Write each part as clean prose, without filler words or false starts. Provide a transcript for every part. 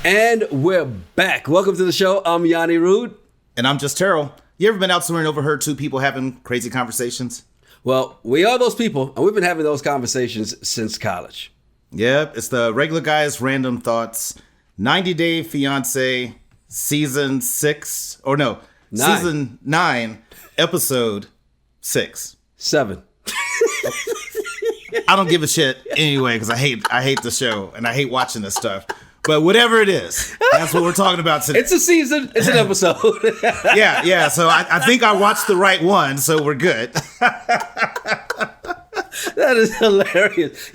And we're back. Welcome to the show. I'm Yanni Rude. And I'm just Terrell. You ever been out somewhere and overheard two people having crazy conversations? Well, we are those people, and we've been having those conversations since college. Yep, it's the Regular Guys Random Thoughts 90 Day Fiance Season 6. Or no, 9. Season 9, Episode 6. 7. I don't give a shit anyway because I hate the show and I hate watching this stuff. But whatever it is, that's what we're talking about today. It's a season. It's an episode. Yeah. So I think I watched the right one, so we're good. That is hilarious.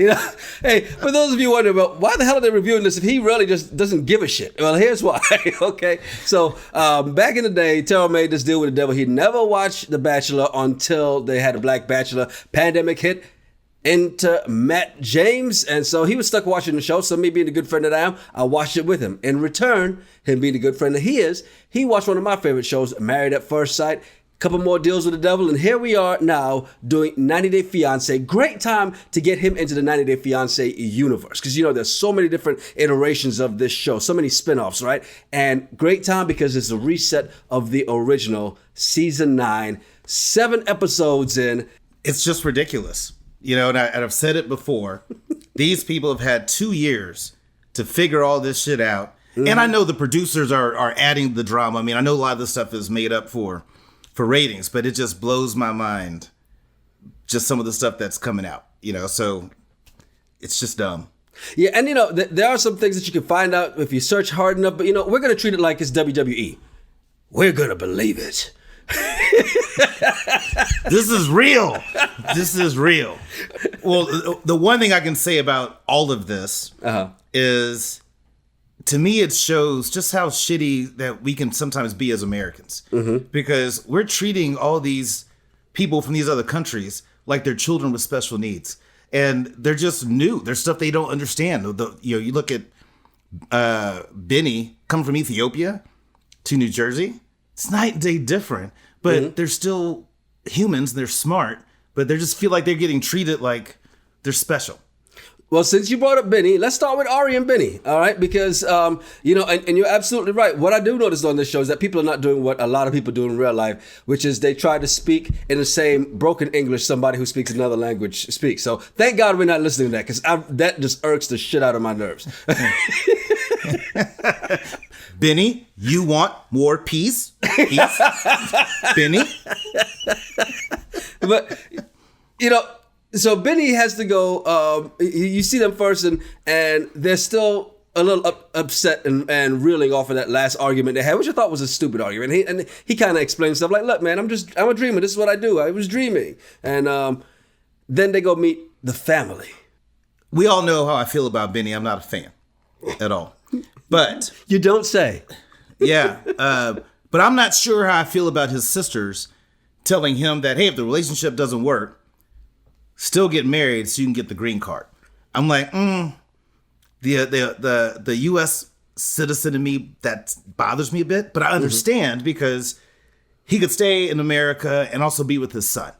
Hey, for those of you wondering about why the hell are they reviewing this if he really just doesn't give a shit? Well, here's why. Okay. So back in the day, Terrell made this deal with the devil. He'd never watched The Bachelor until they had a Black Bachelor. Pandemic hit into Matt James, and so he was stuck watching the show. So me being the good friend that I am, I watched it with him. In return, him being the good friend that he is, he watched one of my favorite shows, Married at First Sight. Couple more deals with the devil, and here we are now doing 90 Day Fiance. Great time to get him into the 90 Day Fiance universe, because there's so many different iterations of this show, so many spinoffs, right? And great time because it's a reset of the original season 9, 7 episodes in. It's just ridiculous. And I've said it before. These people have had 2 years to figure all this shit out. Mm-hmm. And I know the producers are adding the drama. I mean, I know a lot of this stuff is made up for ratings, but it just blows my mind. Just some of the stuff that's coming out, so it's just dumb. Yeah, and there are some things that you can find out if you search hard enough, but we're going to treat it like it's WWE. We're going to believe it. This is real. This is real. Well, the one thing I can say about all of this is, to me, it shows just how shitty that we can sometimes be as Americans. Mm-hmm. Because we're treating all these people from these other countries like they're children with special needs. And they're just new. There's stuff they don't understand. You look at Bini coming from Ethiopia to New Jersey. It's night and day different. But they're still humans. They're smart. But they just feel like they're getting treated like they're special. Well, since you brought up Bini, let's start with Ari and Bini, all right? Because, and you're absolutely right. What I do notice on this show is that people are not doing what a lot of people do in real life, which is they try to speak in the same broken English somebody who speaks another language speaks. So thank God we're not listening to that, because that just irks the shit out of my nerves. Bini, you want more peace? Bini? But, so Bini has to go, you see them first and they're still a little upset and reeling off of that last argument they had, which I thought was a stupid argument. And he kind of explained stuff like, look, man, I'm a dreamer. This is what I do. I was dreaming. And then they go meet the family. We all know how I feel about Bini. I'm not a fan at all. But you don't say. Yeah. But I'm not sure how I feel about his sisters telling him that, hey, if the relationship doesn't work, still get married so you can get the green card. I'm like, the U.S. citizen in me, that bothers me a bit. But I understand because he could stay in America and also be with his son.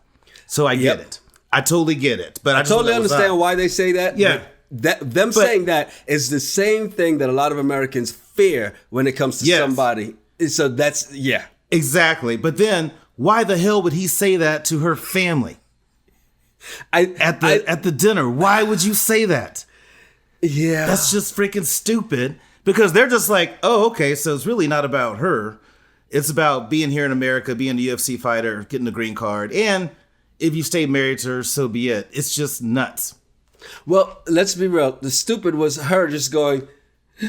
So I get it. I totally get it. But I totally understand why they say that. Yeah. Them saying that is the same thing that a lot of Americans fear when it comes to somebody. So that's, yeah. Exactly. But then why the hell would he say that to her family? At the dinner? Why would you say that? Yeah. That's just freaking stupid, because they're just like, oh, okay, so it's really not about her. It's about being here in America, being a UFC fighter, getting the green card. And if you stay married to her, so be it. It's just nuts. Well, let's be real. The stupid was her just going,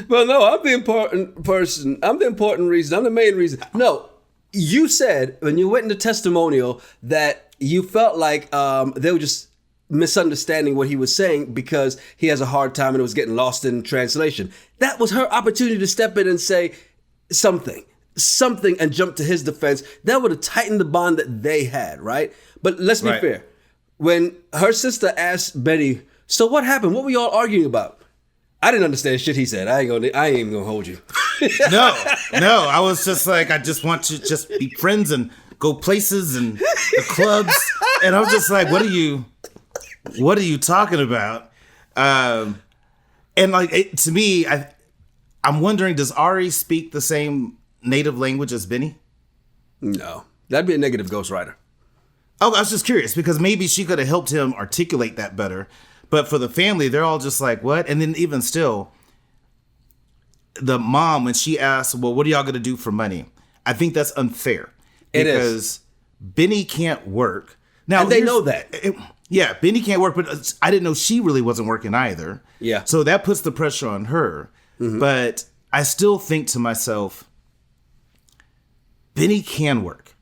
well, no, I'm the important person. I'm the important reason. I'm the main reason. No, you said when you went into testimonial that you felt like they were just misunderstanding what he was saying because he has a hard time and it was getting lost in translation. That was her opportunity to step in and say something and jump to his defense. That would have tightened the bond that they had, right? But let's be fair. When her sister asked Betty, so what happened? What were y'all arguing about? I didn't understand shit he said. I ain't even gonna hold you. No. I was just like, I just want to just be friends and go places and the clubs. And I was just like, what are you talking about? And like, to me, I'm wondering, does Ari speak the same native language as Bini? No. That'd be a negative ghostwriter. Oh, I was just curious because maybe she could have helped him articulate that better. But for the family, they're all just like, what? And then even still, the mom, when she asks, well, what are y'all going to do for money? I think that's unfair. It is. Because Bini can't work. Now, And they know that. Yeah, Bini can't work, but I didn't know she really wasn't working either. Yeah. So that puts the pressure on her. Mm-hmm. But I still think to myself, Bini can work.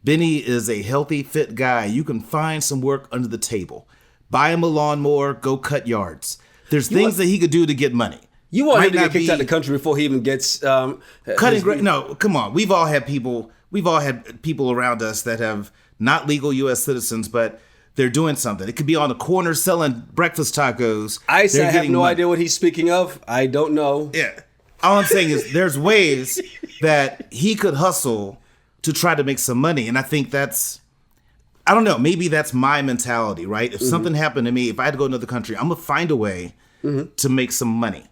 Bini is a healthy, fit guy. You can find some work under the table. Buy him a lawnmower, go cut yards. There's things that he could do to get money. You want him to get kicked out of the country before he even gets cutting. No, come on. We've all had people around us that have not legal U.S. citizens, but they're doing something. It could be on the corner selling breakfast tacos. I have no idea what he's speaking of. I don't know. Yeah. All I'm saying is there's ways that he could hustle to try to make some money. And I think I don't know, maybe that's my mentality, right? If something happened to me, if I had to go to another country, I'm going to find a way to make some money.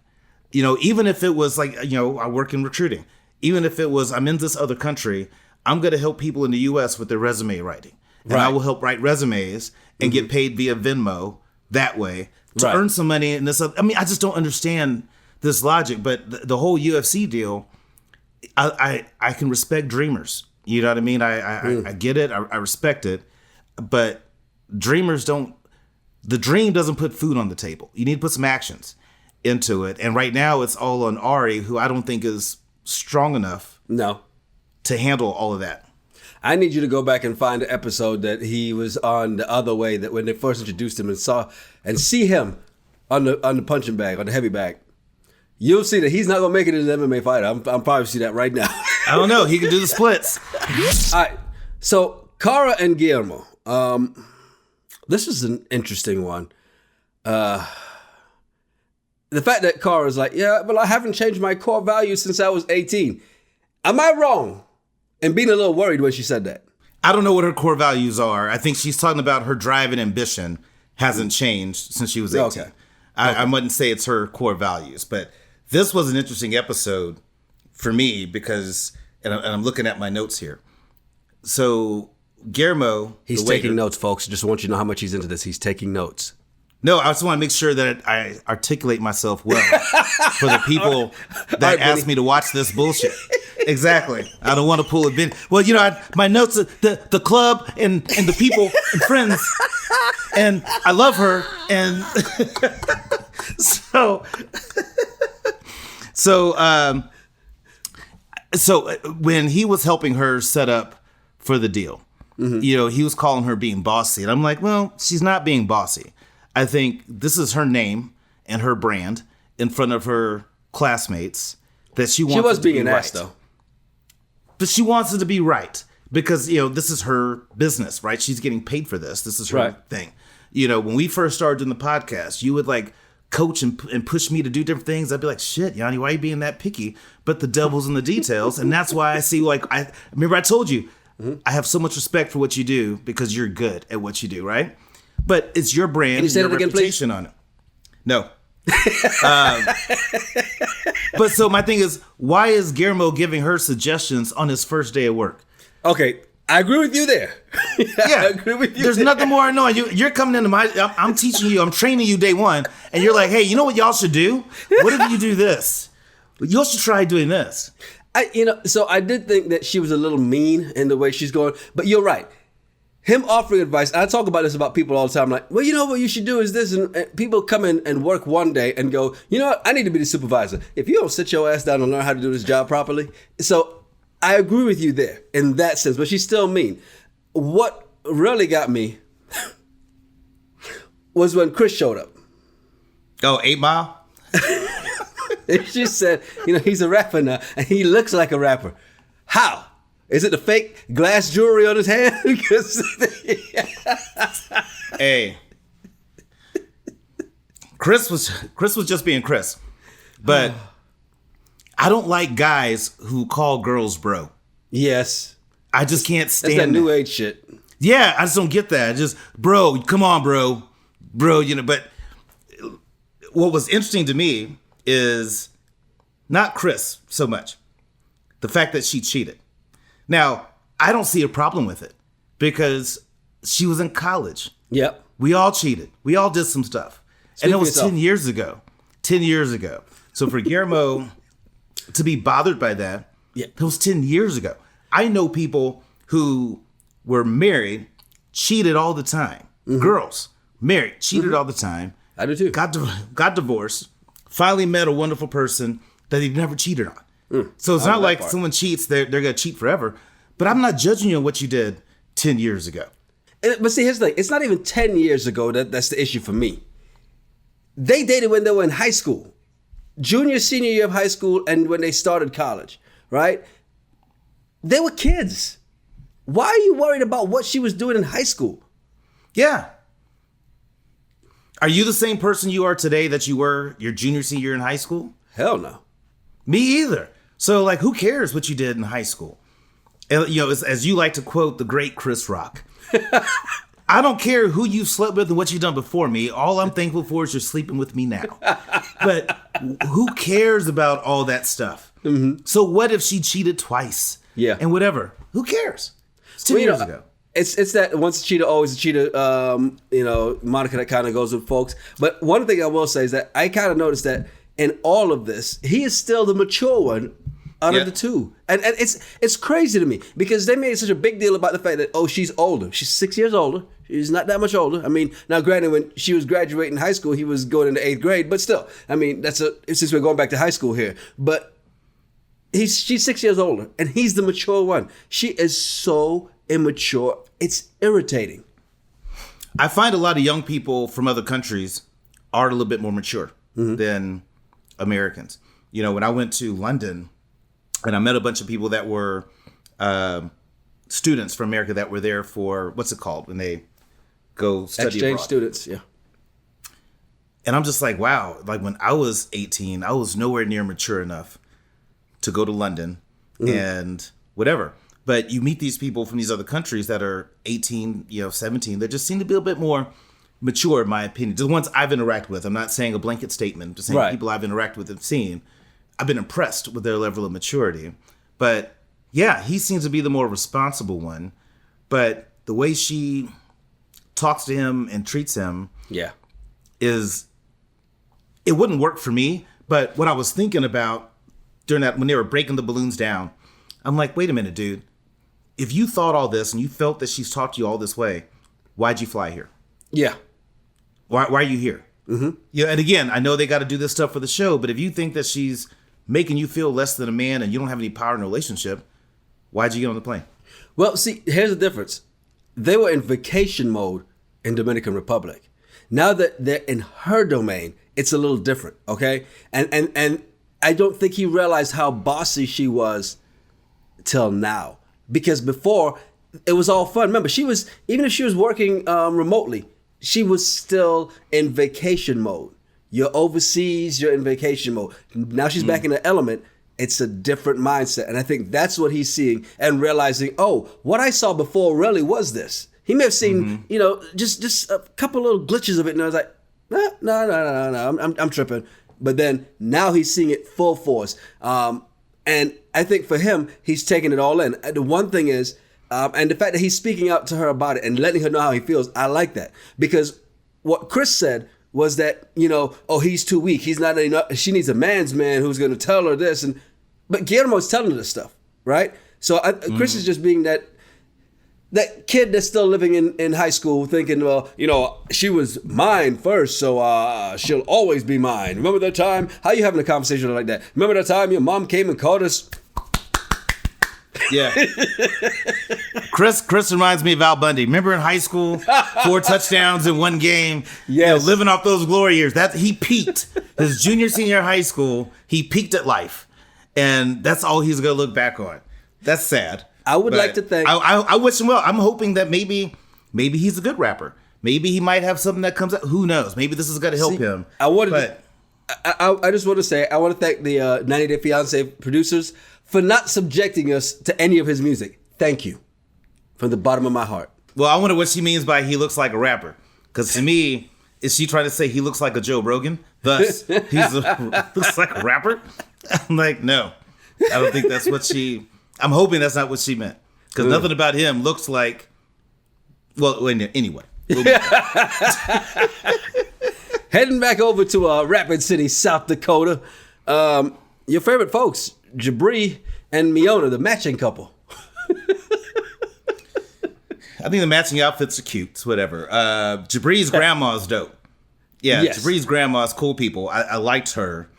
You know, even if it was like, you know, I work in recruiting. Even if it was, I'm in this other country, I'm going to help people in the U.S. with their resume writing. And I will help write resumes and get paid via Venmo that way to earn some money. And this, I mean, I just don't understand this logic. But the whole UFC deal, I can respect dreamers. You know what I mean? I get it. I respect it. But dreamers the dream doesn't put food on the table. You need to put some actions into it. And right now it's all on Ari, who I don't think is strong enough to handle all of that. I need you to go back and find the episode that he was on the other way, that when they first introduced him and see him on the punching bag, on the heavy bag. You'll see that he's not going to make it as an MMA fighter. I'm probably see that right now. I don't know. He can do the splits. All right. So Cara and Guillermo. This is an interesting one. The fact that Cara is like, yeah, but I haven't changed my core values since I was 18. Am I wrong in being a little worried when she said that? I don't know what her core values are. I think she's talking about her drive and ambition hasn't changed since she was 18. Okay. I wouldn't say it's her core values, but this was an interesting episode for me because, and I'm looking at my notes here. So Guillermo, he's taking notes, folks. Just want you to know how much he's into this. He's taking notes. No, I just want to make sure that I articulate myself well for the people that asked me to watch this bullshit. Exactly. I don't want to pull a bin. Well, you know, my notes, the club and the people and friends, and I love her, and so when he was helping her set up for the deal, you know, he was calling her being bossy, and I'm like, well, she's not being bossy. I think this is her name and her brand in front of her classmates that she wants. She was being an ass, though. But she wants it to be right because, you know, this is her business, right? She's getting paid for this. This is her thing. You know, when we first started doing the podcast, you would like coach and push me to do different things. I'd be like, shit, Yanni, why are you being that picky? But the devil's in the details. And that's why I see, like, I remember I told you, I have so much respect for what you do because you're good at what you do, right? But it's your brand and your reputation on it. No. But so my thing is, why is Guillermo giving her suggestions on his first day of work? Okay, I agree with you there. I agree with you. There's nothing more annoying. You're coming into I'm teaching you, I'm training you day one, and you're like, hey, you know what y'all should do? What if you do this? Y'all should try doing this. So I did think that she was a little mean in the way she's going, but you're right. Him offering advice, I talk about this about people all the time, like, well, you know what you should do is this, and people come in and work one day and go, you know what, I need to be the supervisor. If you don't sit your ass down and learn how to do this job properly. So I agree with you there in that sense, but she's still mean. What really got me was when Chris showed up. Oh, 8 Mile? And she said, you know, he's a rapper now, and he looks like a rapper. How? Is it the fake glass jewelry on his hand? Hey, Chris was just being Chris, but I don't like guys who call girls bro. Yes, I just can't stand that new age shit. Yeah, I just don't get that. Just bro, come on, bro, you know. But what was interesting to me is Not Chris so much. The fact that she cheated. Now, I don't see a problem with it because she was in college. Yep. We all cheated. We all did some stuff. And it was yourself. 10 years ago. 10 years ago. So for Guillermo to be bothered by that, it was 10 years ago. I know people who were married, cheated all the time. Girls, married, cheated all the time. I do too. Got divorced, finally met a wonderful person that he never cheated on. So it's not like someone cheats, they're going to cheat forever. But I'm not judging you on what you did 10 years ago. But see, here's the thing. It's not even 10 years ago that's the issue for me. They dated when they were in high school. Junior, senior year of high school, and when they started college, right? They were kids. Why are you worried about what she was doing in high school? Yeah. Are you the same person you are today that you were your junior, senior year in high school? Hell no. Me either. So, like, who cares what you did in high school? And, you know, as you like to quote the great Chris Rock, I don't care who you slept with and what you've done before me. All I'm thankful for is you're sleeping with me now. But who cares about all that stuff? So what if she cheated twice? Yeah. And whatever. Who cares? It's 10 years ago. It's that once a cheater, always a cheater, moniker that kind of goes with folks. But one thing I will say is that I kind of noticed that in all of this, he is still the mature one out of the two. And it's crazy to me because they made such a big deal about the fact that, oh, she's older. She's 6 years older. She's not that much older. I mean, now granted, when she was graduating high school, he was going into 8th grade. But still, I mean, since we're going back to high school here. But she's 6 years older and he's the mature one. She is so immature. It's irritating. I find a lot of young people from other countries are a little bit more mature than Americans. You know, when I went to London and I met a bunch of people that were students from America that were there for, what's it called, when they go study Exchange abroad. students, yeah. And I'm just like, wow, like when I was 18, I was nowhere near mature enough to go to London and whatever. But you meet these people from these other countries that are 18, 17. They just seem to be a bit more mature, in my opinion. The ones I've interacted with. I'm not saying a blanket statement. I'm just saying people I've interacted with and seen. I've been impressed with their level of maturity. But yeah, he seems to be the more responsible one. But the way she talks to him and treats him is, it wouldn't work for me. But what I was thinking about during that, when they were breaking the balloons down, I'm like, wait a minute, dude. If you thought all this and you felt that she's talked to you all this way, why'd you fly here? Yeah. Why are you here? Yeah, and again, I know they got to do this stuff for the show, but if you think that she's making you feel less than a man and you don't have any power in a relationship, why'd you get on the plane? Well, see, here's the difference. They were in vacation mode in Dominican Republic. Now that they're in her domain, it's a little different, okay? And I don't think he realized how bossy she was till now. Because before, it was all fun. Remember, even if she was working remotely, she was still in vacation mode. You're overseas, you're in vacation mode. Now she's back in the element. It's a different mindset. And I think that's what he's seeing and realizing, oh, what I saw before really was this. He may have seen, just a couple little glitches of it. And I was like, no, I'm tripping. But then now he's seeing it full force. And I think for him, he's taking it all in. The one thing is, and the fact that he's speaking out to her about it and letting her know how he feels, I like that. Because what Chris said was that, oh, he's too weak. He's not enough. She needs a man's man who's going to tell her this. But Guillermo's telling her this stuff, right? So Chris is just being that kid that's still living in high school thinking, well, she was mine first, so she'll always be mine. Remember that time? How you having a conversation like that? Remember that time your mom came and called us? Yeah. Chris reminds me of Al Bundy. Remember in high school, 4 touchdowns in one game? Yes. Living off those glory years. That he peaked. His junior, senior high school, he peaked at life. And that's all he's going to look back on. That's sad. I would like to think. I wish him well. I'm hoping that maybe he's a good rapper. Maybe he might have something that comes out. Who knows? Maybe this is going to help him. I just want to say, I want to thank the 90 Day Fiance producers for not subjecting us to any of his music. Thank you. From the bottom of my heart. Well, I wonder what she means by he looks like a rapper. Because to me, is she trying to say he looks like a Joe Rogan? Thus, looks like a rapper? I'm like, no, I don't think that's what she. I'm hoping that's not what she meant, because nothing about him looks like. Well, anyway. Heading back over to Rapid City, South Dakota. Your favorite folks, Jibri and Miona, the matching couple. I think the matching outfits are cute. It's whatever. Jibri's grandma's dope. Yeah, yes. Jibri's grandma's cool people. I liked her.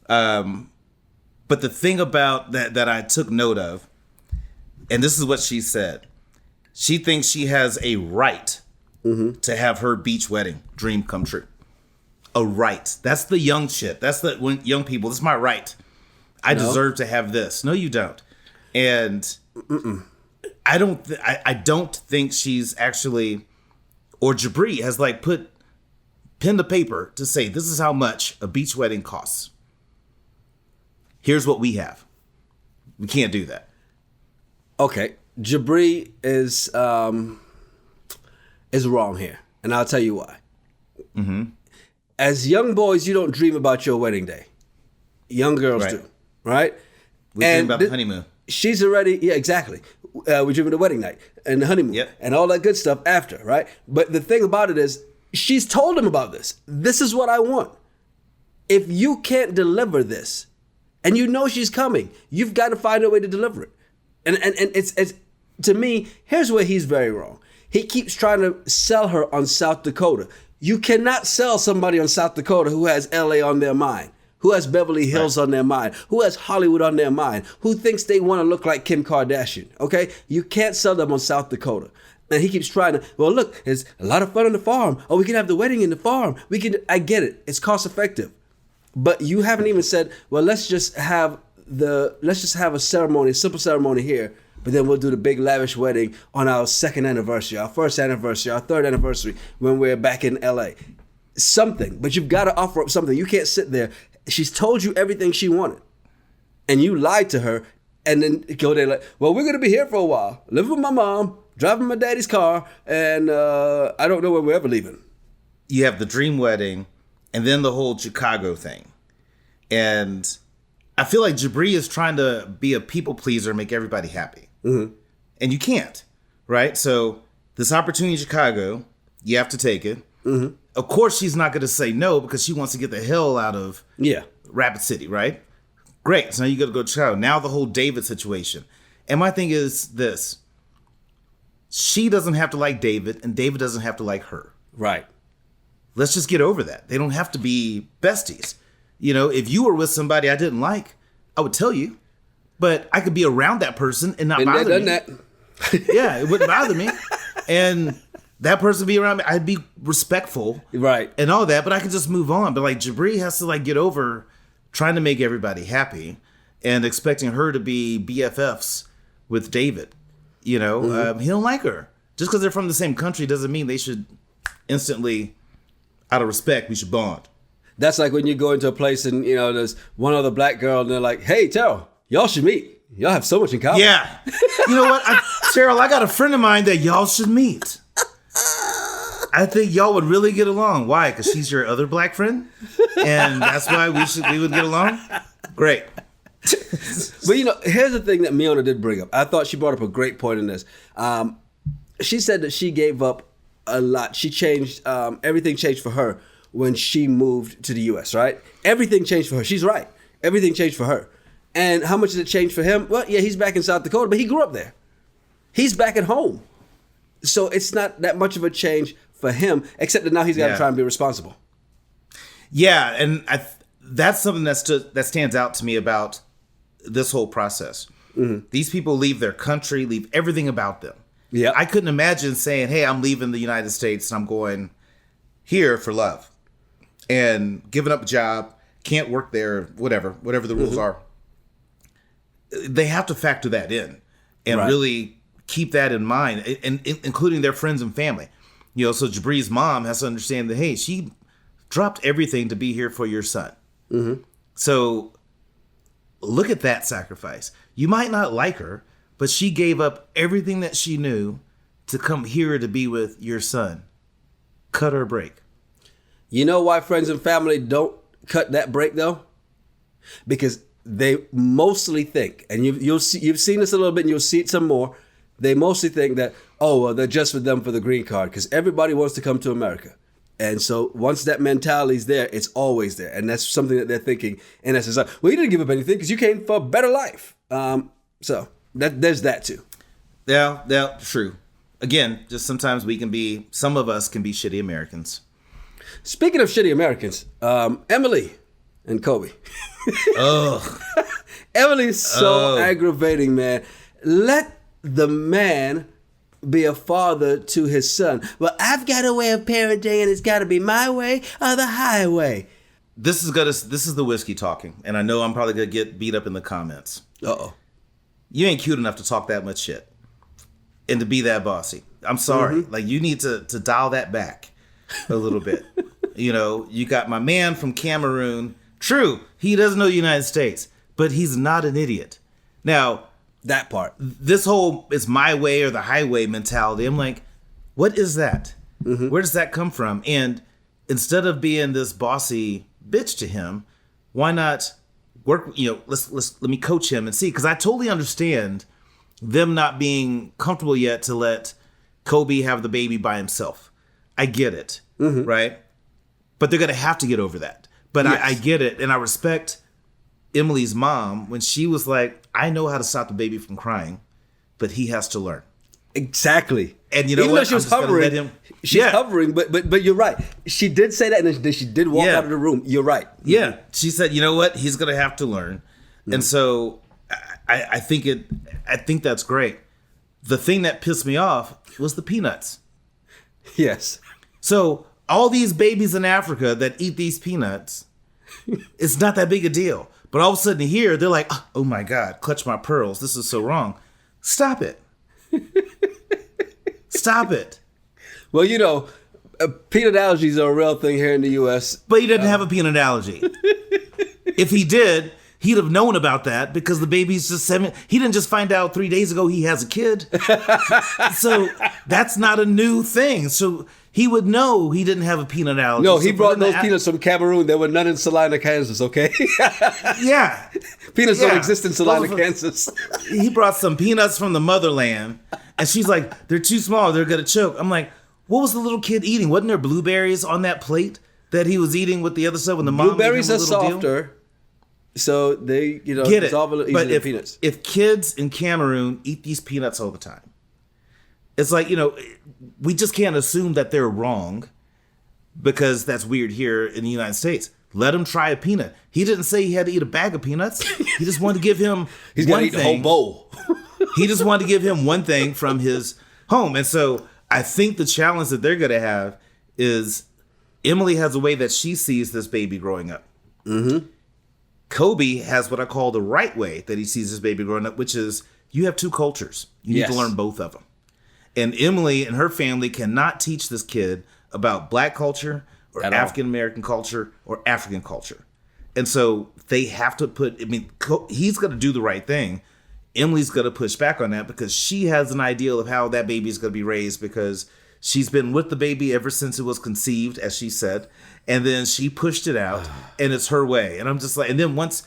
But the thing about that I took note of, and this is what she said. She thinks she has a right to have her beach wedding dream come true. A right. That's the young shit. That's the young people. This is my right. I deserve to have this. No, you don't. And I don't think she's actually, or Jibri has like put pen to paper to say this is how much a beach wedding costs. Here's what we have. We can't do that. Okay, Jibri is wrong here, and I'll tell you why. As young boys, you don't dream about your wedding day. Young girls do, right? We dream about the honeymoon. She's already, yeah, exactly. We dream of the wedding night and the honeymoon and all that good stuff after, right? But the thing about it is, she's told him about this. This is what I want. If you can't deliver this, and you know she's coming, you've got to find a way to deliver it. And it's to me, here's where he's very wrong. He keeps trying to sell her on South Dakota. You cannot sell somebody on South Dakota who has LA on their mind, who has Beverly Hills on their mind, who has Hollywood on their mind, who thinks they want to look like Kim Kardashian, okay? You can't sell them on South Dakota. And he keeps trying to, well, look, it's a lot of fun on the farm. Oh, we can have the wedding in the farm. I get it. It's cost effective. But you haven't even said, well, let's just have a ceremony, a simple ceremony here, but then we'll do the big lavish wedding on our second anniversary, our first anniversary, our third anniversary when we're back in LA. Something, but you've got to offer up something. You can't sit there. She's told you everything she wanted, and you lied to her, and then go there like, well, we're going to be here for a while, living with my mom, driving my daddy's car, and I don't know where we're ever leaving. You have the dream wedding, and then the whole Chicago thing. And I feel like Jibri is trying to be a people pleaser, make everybody happy. And you can't, right? So this opportunity in Chicago, you have to take it. Of course, she's not going to say no because she wants to get the hell out of Rapid City, right? Great. So now you got to go to Chicago. Now the whole David situation. And my thing is this. She doesn't have to like David, and David doesn't have to like her. Right. Let's just get over that. They don't have to be besties. You know, if you were with somebody I didn't like, I would tell you. But I could be around that person and not bother me. That. Yeah, it wouldn't bother me. And that person be around me, I'd be respectful. Right. And all that, but I could just move on. But like Jibri has to like get over trying to make everybody happy and expecting her to be BFFs with David. You know, he don't like her. Just because they're from the same country doesn't mean they should instantly, out of respect, we should bond. That's like when you go into a place and, you know, there's one other black girl and they're like, hey, Terrell, y'all should meet. Y'all have so much in common. Yeah. You know what? Terrell, I got a friend of mine that y'all should meet. I think y'all would really get along. Why? Because she's your other black friend? And that's why we would get along? Great. But, you know, here's the thing that Miona did bring up. I thought she brought up a great point in this. She said that she gave up a lot. She changed, everything changed for her when she moved to the U.S., right? Everything changed for her. She's right. Everything changed for her. And how much did it change for him? Well, yeah, he's back in South Dakota, but he grew up there. He's back at home. So it's not that much of a change for him, except that now he's got to try and be responsible. Yeah, and that's something that stands out to me about this whole process. These people leave their country, leave everything about them. Yeah, I couldn't imagine saying, hey, I'm leaving the United States and I'm going here for love. And giving up a job, can't work there, whatever the rules are. They have to factor that in and really keep that in mind, and including their friends and family. You know, so Jibri's mom has to understand that, hey, she dropped everything to be here for your son. So look at that sacrifice. You might not like her, but she gave up everything that she knew to come here to be with your son. Cut her a break. You know why friends and family don't cut that break, though? Because they mostly think, and you've seen this a little bit, and you'll see it some more. They mostly think that, oh, well, they're just with them for the green card because everybody wants to come to America. And so once that mentality's there, it's always there. And that's something that they're thinking in essence. Well, you didn't give up anything because you came for a better life. So there's that too. Yeah, true. Again, just sometimes some of us can be shitty Americans. Speaking of shitty Americans, Emily and Kobe. Ugh. Emily's so aggravating, man. Let the man be a father to his son. Well, I've got a way of parenting, and it's got to be my way or the highway. This is the whiskey talking, and I know I'm probably gonna get beat up in the comments. Uh-oh. You ain't cute enough to talk that much shit and to be that bossy. I'm sorry. Like, you need to dial that back a little bit. You got my man from Cameroon. True, he doesn't know the United States, but he's not an idiot. Now, that part. This whole "it's my way or the highway" mentality, I'm like, what is that? Where does that come from? And instead of being this bossy bitch to him, why not work? Let me coach him and see, because I totally understand them not being comfortable yet to let Kobe have the baby by himself. I get it, right? But they're gonna have to get over that. But yes. I get it, and I respect Emily's mom when she was like, I know how to stop the baby from crying, but he has to learn. Exactly. And you know Even what? though she was hovering, hovering, but you're right. She did say that, and then she did walk out of the room. You're right. Yeah. She said, you know what? He's going to have to learn. And so I think that's great. The thing that pissed me off was the peanuts. Yes. So all these babies in Africa that eat these peanuts, it's not that big a deal. But all of a sudden here, they're like, oh my God, clutch my pearls. This is so wrong. Stop it. Stop it. Well, peanut allergies are a real thing here in the U.S. But he doesn't have a peanut allergy. If he did, he'd have known about that because the baby's just 7. He didn't just find out 3 days ago he has a kid. So that's not a new thing. So he would know he didn't have a peanut allergy. No, he brought those peanuts from Cameroon. There were none in Salina, Kansas, okay? Yeah. Peanuts don't exist in Salina, Kansas. He brought some peanuts from the motherland, and she's like, they're too small. They're going to choke. I'm like, what was the little kid eating? Wasn't there blueberries on that plate that he was eating with the other stuff when the mom blueberries made him a little are softer. Deal? So they, get it. Dissolve a little easier than peanuts. If kids in Cameroon eat these peanuts all the time, it's like, we just can't assume that they're wrong because that's weird here in the United States. Let him try a peanut. He didn't say he had to eat a bag of peanuts. He just wanted to give him He's one thing. He's going to eat the whole bowl. He just wanted to give him one thing from his home. And so I think the challenge that they're going to have is Emily has a way that she sees this baby growing up. Mm-hmm. Kobe has what I call the right way that he sees this baby growing up, which is you have two cultures. You need to learn both of them. And Emily and her family cannot teach this kid about Black culture or African American culture or African culture. And so they have to he's going to do the right thing. Emily's going to push back on that because she has an ideal of how that baby is going to be raised because she's been with the baby ever since it was conceived, as she said. And then she pushed it out and it's her way. And I'm just like, and then once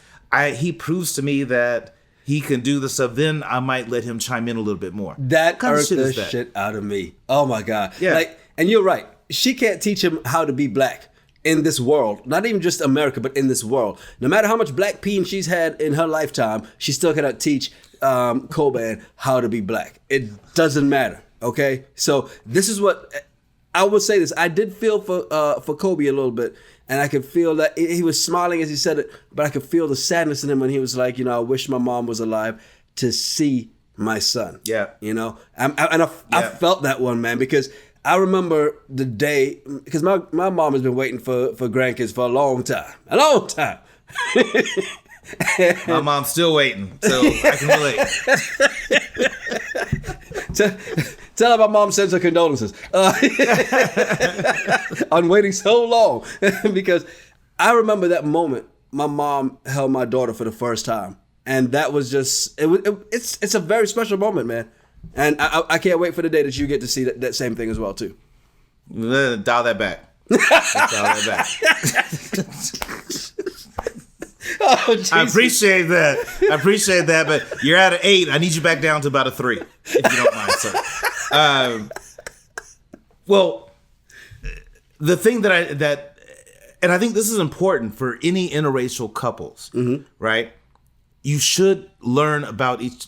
he proves to me that he can do the stuff, then I might let him chime in a little bit more. That irked the shit out of me. Oh my God. Yeah. And you're right. She can't teach him how to be Black in this world. Not even just America, but in this world. No matter how much Black pain she's had in her lifetime, she still cannot teach Kobe how to be Black. It doesn't matter. Okay? So this is what I would say this. I did feel for Kobe a little bit. And I could feel that he was smiling as he said it, but I could feel the sadness in him when he was like, I wish my mom was alive to see my son. Yeah. I felt that one, man, because I remember the day, because my mom has been waiting for grandkids for a long time. A long time. My mom's still waiting, so I can relate. Tell her my mom sends her condolences on waiting so long. Because I remember that moment my mom held my daughter for the first time. And that was just, it's a very special moment, man. And I can't wait for the day that you get to see that same thing as well, too. Dial that back. Dial that back. Oh, Jesus. I appreciate that. But you're at an 8. I need you back down to about a 3, if you don't mind, sir. Well, the thing that and I think this is important for any interracial couples, right? You should learn about each,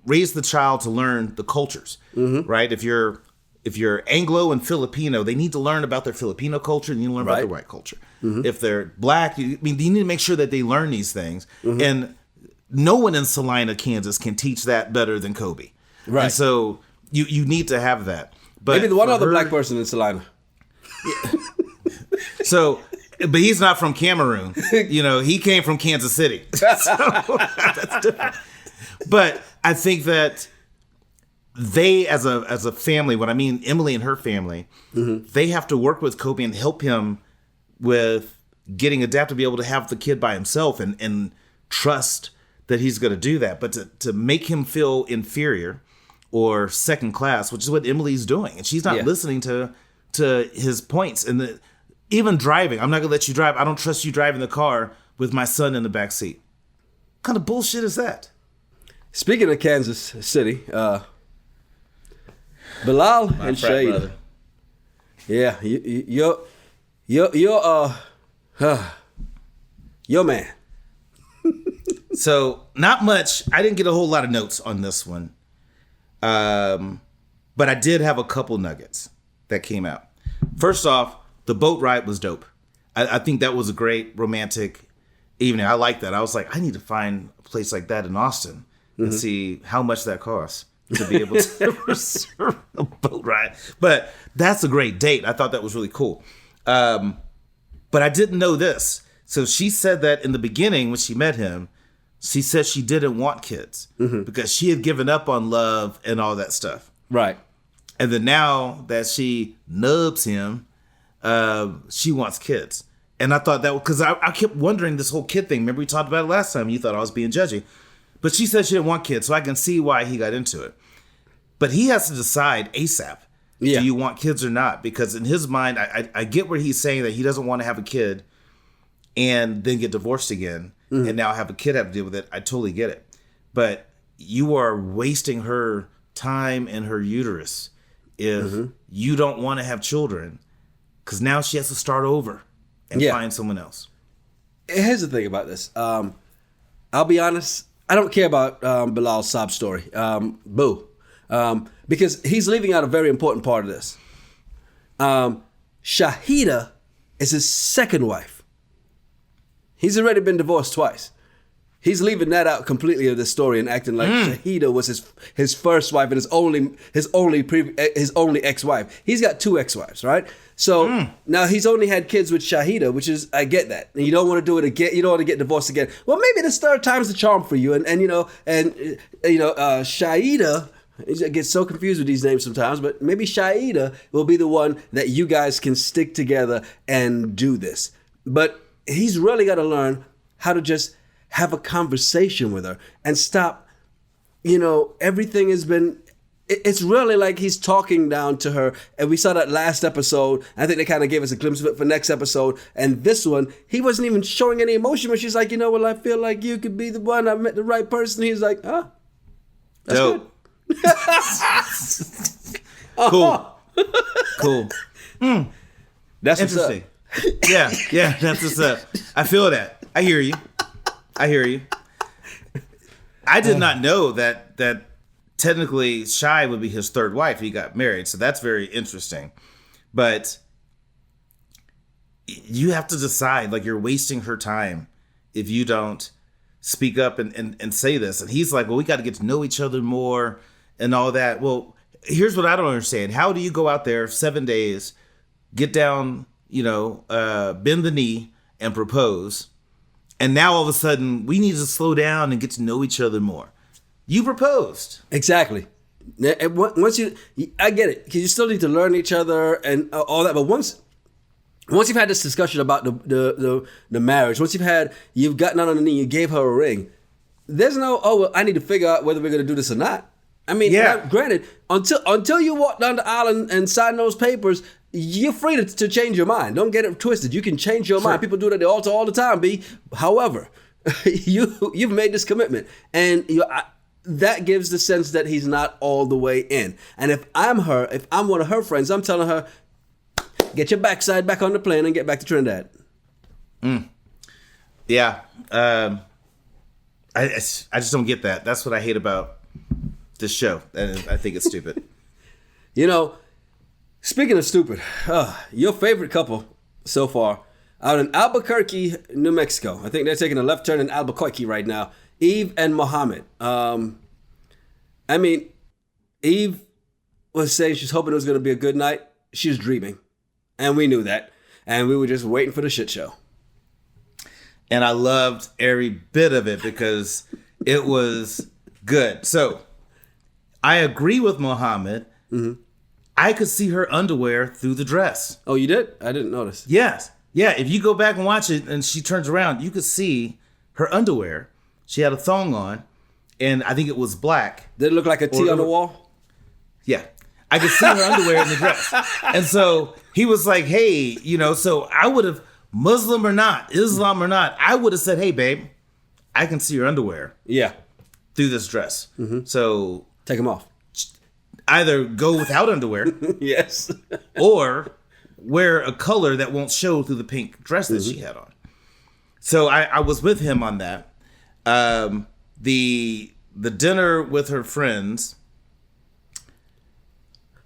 raise the child to learn the cultures, right? If you're Anglo and Filipino, they need to learn about their Filipino culture, and you learn about the white culture. If they're black, you need to make sure that they learn these things. And no one in Salina, Kansas can teach that better than Kobe. Right. And so you need to have that. But maybe the one other black person in Salina. So, but he's not from Cameroon. He came from Kansas City. So that's different. But I think that they, as a family, what I mean, Emily and her family, they have to work with Kobe and help him with getting adapted to be able to have the kid by himself and trust that he's going to do that. But to make him feel inferior or second class, which is what Emily's doing, and she's not listening to his points. And even driving, I'm not going to let you drive. I don't trust you driving the car with my son in the back seat. What kind of bullshit is that? Speaking of Kansas City, Bilal and Shaeeda. Yeah, your man. So not much. I didn't get a whole lot of notes on this one, but I did have a couple nuggets that came out. First off, the boat ride was dope. I think that was a great romantic evening. I like that. I was like, I need to find a place like that in Austin and see how much that costs to be able to reserve a boat ride. But that's a great date. I thought that was really cool. But I didn't know this. So she said that in the beginning when she met him, she said she didn't want kids because she had given up on love and all that stuff. Right. And then now that she nubs him, she wants kids. And I thought that, because I kept wondering this whole kid thing. Remember we talked about it last time. You thought I was being judgy. But she said she didn't want kids, so I can see why he got into it. But he has to decide ASAP. Yeah. Do you want kids or not? Because in his mind, I get where he's saying that he doesn't want to have a kid and then get divorced again and now have a kid have to deal with it. I totally get it. But you are wasting her time and her uterus if you don't want to have children, because now she has to start over and find someone else. Here's the thing about this. I'll be honest. I don't care about Bilal's sob story. Boo. Because he's leaving out a very important part of this. Shaeeda is his second wife. He's already been divorced twice. He's leaving that out completely of this story and acting like Shaeeda was his first wife and his only ex-wife. He's got 2 ex-wives, right? So now he's only had kids with Shaeeda, which is, I get that. And you don't want to do it again. You don't want to get divorced again. Well, maybe this third time's the charm for you. And Shaeeda, I get so confused with these names sometimes, but maybe Shaeeda will be the one that you guys can stick together and do this. But he's really got to learn how to just have a conversation with her and stop, everything has been, it's really like he's talking down to her. And we saw that last episode. I think they kind of gave us a glimpse of it for next episode. And this one, he wasn't even showing any emotion, but she's like, well, I feel like you could be the one. I met the right person. He's like, that's dope. Good. Cool. That's interesting. Yeah, that's what's up. I feel that. I hear you. I did not know that technically Shai would be his third wife. He got married, so that's very interesting. But you have to decide, like, you're wasting her time if you don't speak up and say this. And he's like, well, we got to get to know each other more and all that. Well, here's what I don't understand. How do you go out there 7 days, get down, bend the knee and propose, and now all of a sudden we need to slow down and get to know each other more? You proposed. Exactly. Once I get it, because you still need to learn each other and all that. But once you've had this discussion about the marriage, once you've gotten on the knee, you gave her a ring. There's no, I need to figure out whether we're going to do this or not. I mean, granted, until you walk down the aisle and sign those papers, you're free to change your mind. Don't get it twisted. You can change your mind. People do that at the altar all the time, B. However, you've made this commitment, and that gives the sense that he's not all the way in. And if I'm one of her friends, I'm telling her, get your backside back on the plane and get back to Trinidad. Yeah. I just don't get that. That's what I hate about this show. And I think it's stupid. Speaking of stupid, your favorite couple so far out in Albuquerque, New Mexico. I think they're taking a left turn in Albuquerque right now. Yve and Mohamed. Yve was saying she's hoping it was going to be a good night. She was dreaming. And we knew that. And we were just waiting for the shit show. And I loved every bit of it because it was good. So I agree with Mohamed. Mm-hmm. I could see her underwear through the dress. Oh, you did? I didn't notice. Yes. Yeah, if you go back and watch it and she turns around, you could see her underwear. She had a thong on, and I think it was black. Did it look like a T on the wall? Yeah. I could see her underwear in the dress. And so he was like, hey, so I would have, Muslim or not, Islam or not, I would have said, hey, babe, I can see your underwear. Yeah. Through this dress. Mm-hmm. So take them off. Either go without underwear. Yes. Or wear a color that won't show through the pink dress that she had on. So I was with him on that. The dinner with her friends.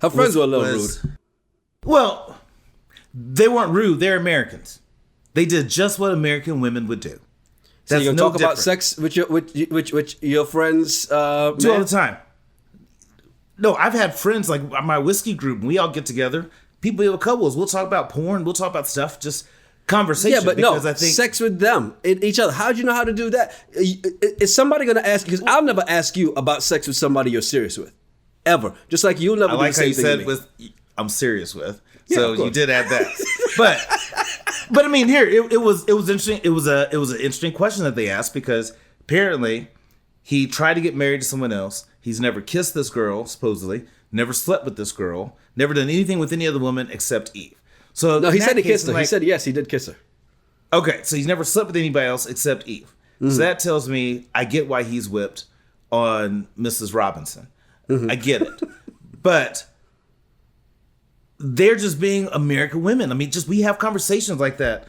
Her friends were a little rude. Well, they weren't rude. They're Americans. They did just what American women would do. So you're gonna talk about sex with your friends do all the time. No, I've had friends like my whiskey group, and we all get together. People with couples, we'll talk about porn, we'll talk about stuff, just conversation. Yeah, but I think sex with them, each other. How'd you know how to do that? Is somebody going to ask you? Because I'll never ask you about sex with somebody you're serious with, ever. Just like you'll never. I like do the how you same said thing with I'm serious with. Yeah, so you did add that, but I mean, here it was interesting. It was an interesting question that they asked because apparently he tried to get married to someone else. He's never kissed this girl, supposedly. Never slept with this girl. Never done anything with any other woman except Yve. So no, he said he kissed her. He said yes, he did kiss her. Okay, so he's never slept with anybody else except Yve. Mm-hmm. So that tells me I get why he's whipped on Mrs. Robinson. Mm-hmm. I get it. But they're just being American women. I mean, we have conversations like that.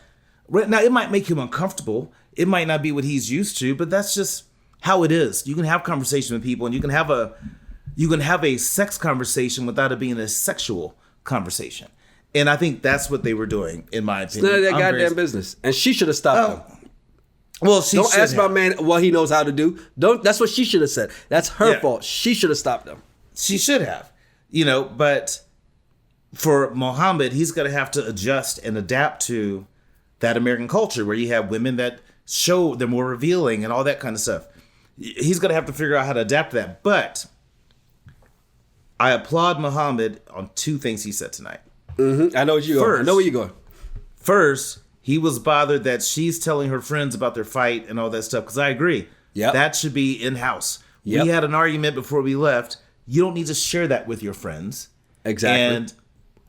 Right now, it might make him uncomfortable. It might not be what he's used to, but that's just how it is. You can have conversations with people, and you can have a sex conversation without it being a sexual conversation. And I think that's what they were doing, in my opinion. It's none of their goddamn business. And she should have stopped them. Well, don't ask my man what he knows how to do. That's what she should have said. That's her fault. She should have stopped them. She should have. But for Mohamed, he's going to have to adjust and adapt to that American culture where you have women that show they're more revealing and all that kind of stuff. He's going to have to figure out how to adapt to that. But I applaud Mohamed on two things he said tonight. Mm-hmm. I know what you're going. I know where you're going. First, he was bothered that she's telling her friends about their fight and all that stuff. Because I agree. Yep. That should be in-house. Yep. We had an argument before we left. You don't need to share that with your friends. Exactly. And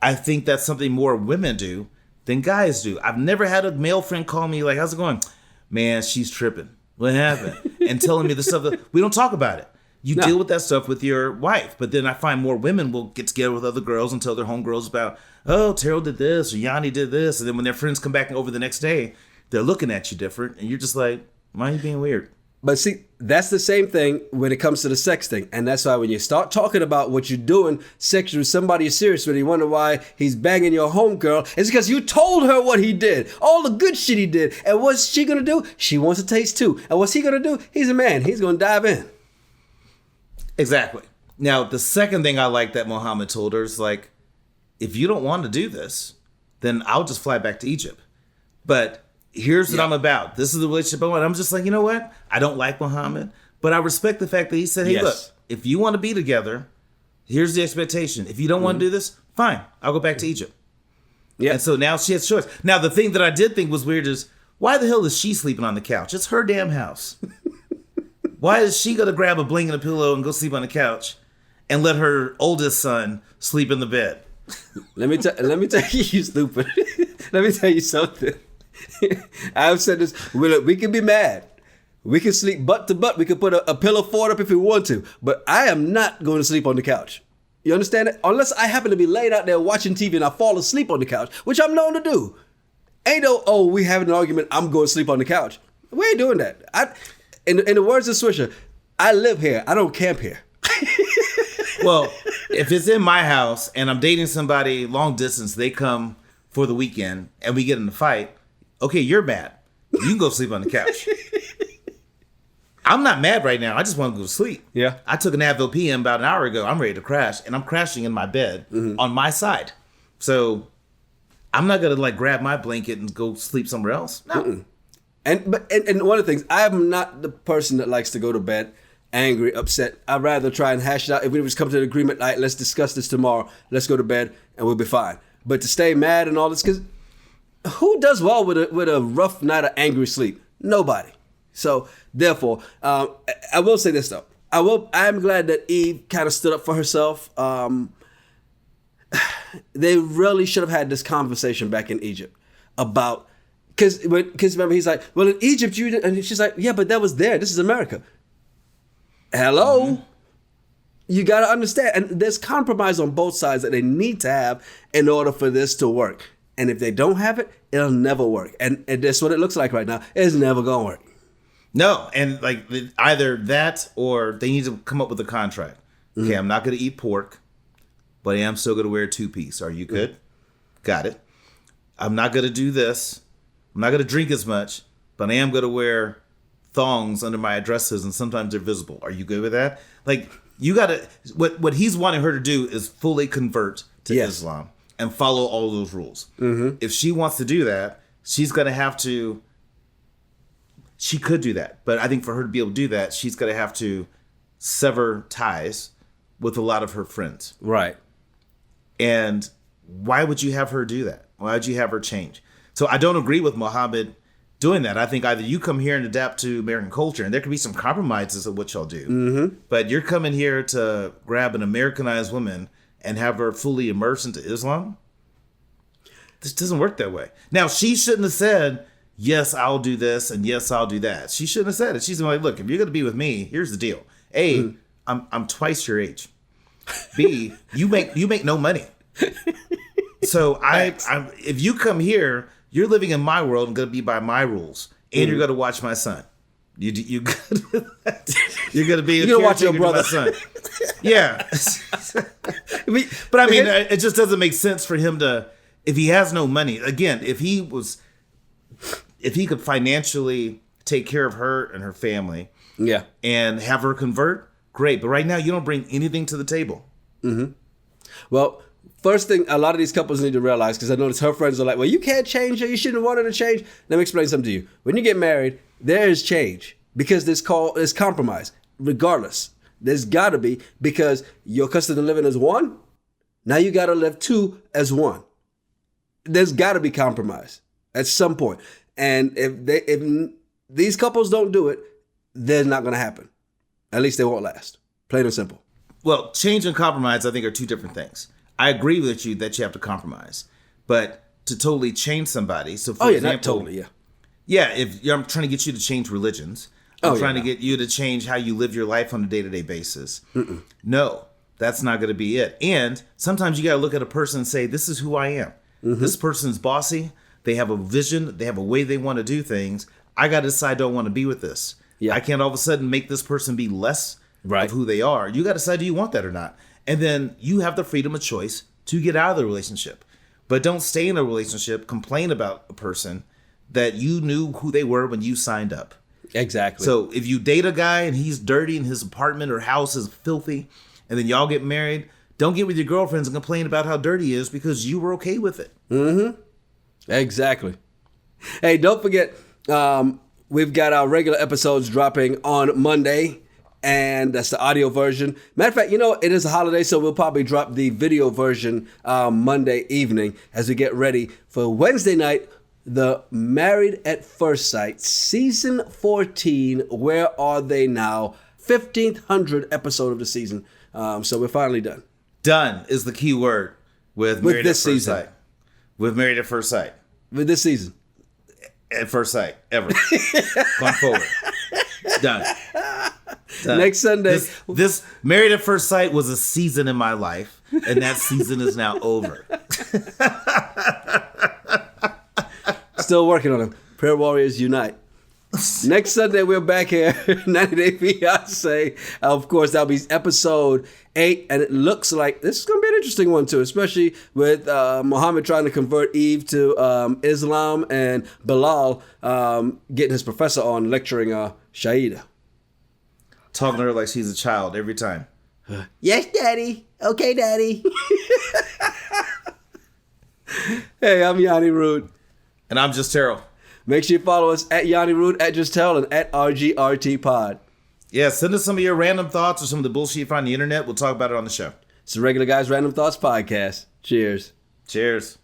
I think that's something more women do than guys do. I've never had a male friend call me like, how's it going? Man, she's tripping. What happened? And telling me the stuff that we don't talk about it. You deal with that stuff with your wife. But then I find more women will get together with other girls and tell their homegirls about, oh, Terrell did this or Yanni did this. And then when their friends come back over the next day, they're looking at you different. And you're just like, why are you being weird? But see, that's the same thing when it comes to the sex thing. And that's why when you start talking about what you're doing sexually with somebody you're serious with, you wonder why he's banging your homegirl. It's because you told her what he did, all the good shit he did. And what's she going to do? She wants to taste too. And what's he going to do? He's a man. He's going to dive in. Exactly. Now, the second thing I like that Mohamed told her is like, if you don't want to do this, then I'll just fly back to Egypt. But here's what I'm about. This is the relationship I want. I'm just like, you know what? I don't like Mohamed, but I respect the fact that he said, hey, look, if you want to be together, here's the expectation. If you don't want to do this, fine. I'll go back to Egypt. Yeah. And so now she has a choice. Now, the thing that I did think was weird is, why the hell is she sleeping on the couch? It's her damn house. Why is she going to grab a blanket and a pillow and go sleep on the couch and let her oldest son sleep in the bed? Let me tell you, you stupid. Let me tell you something. I've said this. We can be mad, We can sleep butt to butt. We can put a pillow fort up if we want to. But I am not going to sleep on the couch. You understand it? Unless I happen to be laid out there watching TV and I fall asleep on the couch, which I'm known to do. Ain't no, oh, we having an argument, I'm going to sleep on the couch. We ain't doing that. In the words of Swisher, I live here. I don't camp here. Well, if it's in my house and I'm dating somebody long distance, they come for the weekend and we get in a fight, okay, you're mad. You can go sleep on the couch. I'm not mad right now. I just want to go to sleep. Yeah. I took an Advil PM about an hour ago. I'm ready to crash, and I'm crashing in my bed on my side. So I'm not gonna like grab my blanket and go sleep somewhere else. No. Mm-mm. And one of the things, I'm not the person that likes to go to bed angry, upset. I'd rather try and hash it out. If we just come to an agreement, like, let's discuss this tomorrow. Let's go to bed, and we'll be fine. But to stay mad and all this, because who does well with a rough night of angry sleep? Nobody. So therefore, I will say this though. I'm glad that Eve kind of stood up for herself. They really should have had this conversation back in Egypt about, because remember he's like, well, in Egypt you did, and she's like, yeah, but that was there. This is America. Hello. Mm-hmm. You got to understand, and there's compromise on both sides that they need to have in order for this to work. And if they don't have it, it'll never work. And that's what it looks like right now. It's never gonna work. No, and like either that or they need to come up with a contract. Okay, I'm not going to eat pork, but I am still going to wear a two-piece. Are you good? Got it. I'm not going to do this. I'm not going to drink as much, but I am going to wear thongs under my dresses, and sometimes they're visible. Are you good with that? Like, you got to, what he's wanting her to do is fully convert to Islam and follow all those rules. Mm-hmm. If she wants to do that, she's going to have to. She could do that, but I think for her to be able to do that, she's going to have to sever ties with a lot of her friends. Right. And why would you have her do that? Why would you have her change? So I don't agree with Mohammed doing that. I think either you come here and adapt to American culture, and there could be some compromises of what y'all do, but you're coming here to grab an Americanized woman and have her fully immersed into Islam? This doesn't work that way. Now, she shouldn't have said, yes, I'll do this, and yes, I'll do that. She shouldn't have said it. She's like, look, if you're going to be with me, here's the deal. A, I'm twice your age. B, you make no money. So if you come here, you're living in my world and going to be by my rules, and you're going to watch my son. You're going to be you're going to watch your brother. My son. Yeah. But I mean, it just doesn't make sense for him to, if he has no money. Again, if he could financially take care of her and her family, and have her convert, great. But right now, you don't bring anything to the table. Mm-hmm. Well, first thing, a lot of these couples need to realize, because I notice her friends are like, well, you can't change her. You shouldn't want her to change. Let me explain something to you. When you get married, there is change, because there's compromise. Regardless, there's got to be, because you're accustomed to living as one. Now you got to live two as one. There's got to be compromise at some point. And if these couples don't do it, they're not going to happen. At least they won't last. Plain and simple. Well, change and compromise, I think, are two different things. I agree with you that you have to compromise. But to totally change somebody, so for example, not totally, if I'm trying to get you to change religions, I'm trying to get you to change how you live your life on a day-to-day basis. Mm-mm. No, that's not going to be it. And sometimes you got to look at a person and say, this is who I am. Mm-hmm. This person's bossy. They have a vision. They have a way they want to do things. I got to decide I don't want to be with this. Yeah. I can't all of a sudden make this person be less of who they are. You got to decide, do you want that or not? And then you have the freedom of choice to get out of the relationship. But don't stay in a relationship, complain about a person that you knew who they were when you signed up. Exactly. So if you date a guy and he's dirty and his apartment or house is filthy, and then y'all get married, don't get with your girlfriends and complain about how dirty he is because you were okay with it. Mm-hmm. Exactly. Hey, don't forget, we've got our regular episodes dropping on Monday, and that's the audio version. Matter of fact, it is a holiday, so we'll probably drop the video version Monday evening as we get ready for Wednesday night, the Married at First Sight, Season 14, Where Are They Now? 1,500th episode of the season. So we're finally done. Done is the key word with Married this at First season. Sight. With Married at First Sight. With this season. At first sight, ever. Going forward. Done. Next Sunday. This Married at First Sight was a season in my life, and that season is now over. Still working on them. Prayer Warriors Unite. Next Sunday, we're back here, 90 Day Fiance. Of course, that'll be episode 8, and it looks like this is going to be an interesting one, too, especially with Mohamed trying to convert Yve to Islam and Bilal getting his professor on lecturing Shaeeda. Talking to her like she's a child every time. Yes, Daddy. Okay, Daddy. Hey, I'm Yanni Rude. And I'm Just Terrell. Make sure you follow us at Yanni Rude, at Just Tell, and at RGRT Pod. Yeah, send us some of your random thoughts or some of the bullshit you find on the internet. We'll talk about it on the show. It's the Regular Guys Random Thoughts Podcast. Cheers. Cheers.